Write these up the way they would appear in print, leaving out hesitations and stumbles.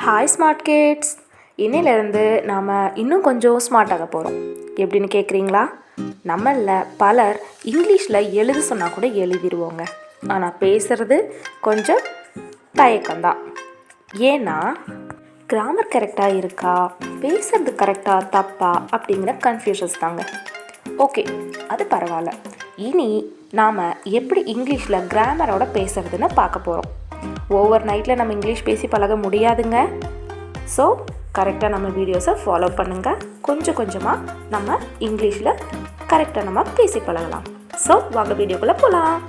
Hi smart kids. இன்னிலேருந்து நாம் இன்னும் கொஞ்சம் ஸ்மார்ட்டாக போகிறோம். எப்படின்னு கேட்குறீங்களா? நம்மளில் பலர் இங்கிலீஷில் எழுத சொன்னால் கூட எழுதிடுவோங்க. ஆனால் பேசுகிறது கொஞ்சம் தயக்கம்தான். ஏன்னா கிராமர் கரெக்டாக இருக்கா, பேசுறது கரெக்டாக தப்பா அப்படிங்கிற கன்ஃபியூஷன்ஸ் தாங்க. ஓகே, அது பரவாயில்ல. இனி நாம் எப்படி இங்கிலீஷில் கிராமரோட பேசுறதுன்னு பார்க்க போகிறோம். ஓவர் நைட்டில் நம்ம இங்கிலீஷ் பேசி பழக முடியாதுங்க. ஸோ கரெக்டாக நம்ம வீடியோஸை ஃபாலோ பண்ணுங்கள். கொஞ்சம் கொஞ்சமாக நம்ம இங்கிலீஷில் கரெக்டாக நம்ம பேசி பழகலாம். ஸோ வாங்க வீடியோக்குள்ளே போகலாம்.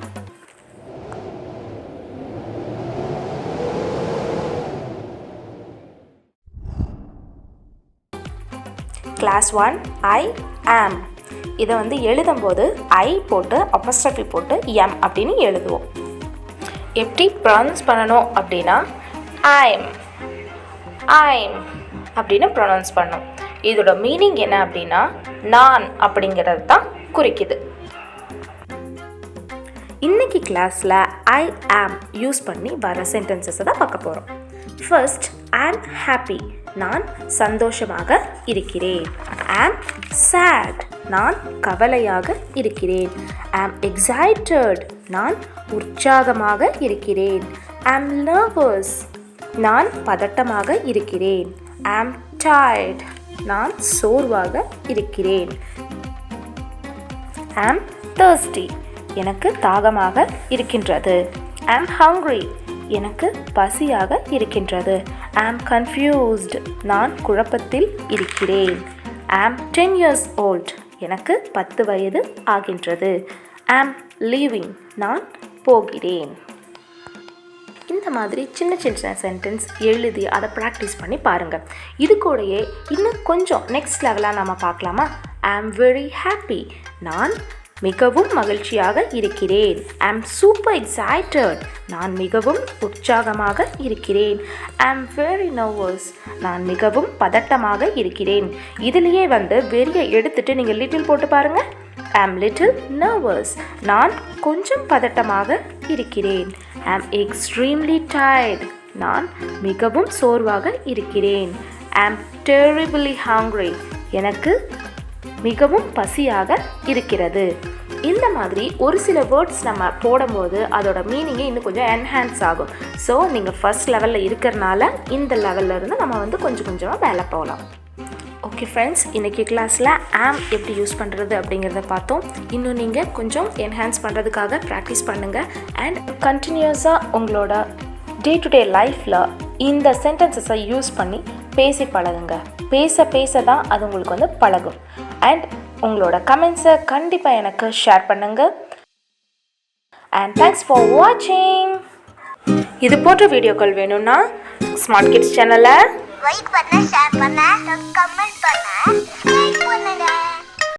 கிளாஸ் 1 ஐ ஆம். இதை எழுதும்போது ஐ போட்டு அப்போஸ்ட்ரோஃபி போட்டு எம் அப்படின்னு எழுதுவோம். எப்படி ப்ரொனவுன்ஸ் பண்ணணும் அப்படின்னா ஐம் ஐம் அப்படின்னு ப்ரொனவுன்ஸ் பண்ணணும். இதோட மீனிங் என்ன அப்படின்னா நான் அப்படிங்கிறது தான் குறிக்குது. இன்னைக்கு கிளாஸில் ஐ ஆம் யூஸ் பண்ணி வர சென்டென்சஸை தான் பார்க்க போகிறோம். ஃபர்ஸ்ட், ஐம் ஹாப்பி, நான் சந்தோஷமாக இருக்கிறேன். ஐம் சேட், நான் கவலையாக இருக்கிறேன். ஐம் எக்ஸைட்டட், நான் உற்சாகமாக இருக்கிறேன். ஐம் நர்வஸ், நான் பதட்டமாக இருக்கிறேன். ஐம் டயர்ட், நான் சோர்வாக இருக்கிறேன். ஐம் thirsty, எனக்கு தாகமாக இருக்கின்றது. ஐம் hungry, எனக்கு பசியாக இருக்கின்றது. ஐம் confused, நான் குழப்பத்தில் இருக்கிறேன். ஐம் 10 years old, எனக்கு 10 வயது ஆகின்றது. ஐம் leaving, நான் போகிறேன். இந்த மாதிரி சின்ன சின்ன சென்டென்ஸ் எழுதி அதை ப்ராக்டிஸ் பண்ணி பாருங்கள். இது கூடயே இன்னும் கொஞ்சம் நெக்ஸ்ட் லெவலாக நம்ம பார்க்கலாமா? ஐம் வெரி ஹாப்பி, நான் மிகவும் மகிழ்ச்சியாக இருக்கிறேன். ஐம் சூப்பர் எக்ஸைட்டட், நான் மிகவும் உற்சாகமாக இருக்கிறேன். ஐம் வெரி நர்வஸ், நான் மிகவும் பதட்டமாக இருக்கிறேன். இதுலேயே வெறியை எடுத்துட்டு நீங்கள் லிட்டில் போட்டு பாருங்கள். ஐம் லிட்டில் நர்வஸ், நான் கொஞ்சம் பதட்டமாக இருக்கிறேன். ஐம் எக்ஸ்ட்ரீம்லி டயர்ட், நான் மிகவும் சோர்வாக இருக்கிறேன். ஐம் டெரிபிளி ஹங்க்ரி, எனக்கு மிகவும் பசியாக இருக்கிறது. இந்த மாதிரி ஒரு சில வேர்ட்ஸ் நம்ம போடும்போது அதோட மீனிங்கே இன்னும் கொஞ்சம் என்ஹான்ஸ் ஆகும். ஸோ நீங்கள் ஃபர்ஸ்ட் லெவலில் இருக்கிறனால இந்த லெவலில் இருந்து நம்ம கொஞ்சம் கொஞ்சமாக மேலே போகலாம். ஓகே ஃப்ரெண்ட்ஸ், இன்றைக்கி கிளாஸில் ஆம் எப்படி யூஸ் பண்ணுறது அப்படிங்கிறத பார்த்தோம். இன்னும் நீங்கள் கொஞ்சம் என்ஹான்ஸ் பண்ணுறதுக்காக ப்ராக்டிஸ் பண்ணுங்கள். அண்ட் கண்டினியூஸாக உங்களோட டே டு டே லைஃப்பில் இந்த சென்டென்சஸை யூஸ் பண்ணி பேசி பழகுங்க. பேச பேச தான் அது உங்களுக்கு பழகும். அண்ட் உங்களோட கமெண்ட்ஸை கண்டிப்பாக எனக்கு ஷேர் பண்ணுங்கள். அண்ட் தேங்க்ஸ் ஃபார் வாட்சிங். இது போன்ற வீடியோக்கள் வேணும்னா ஸ்மார்ட் கிட்ஸ் சேனலை லைக் பண்ண, ஷேர் பண்ண, கமெண்ட் பண்ண, லைக் பண்ணுங்க.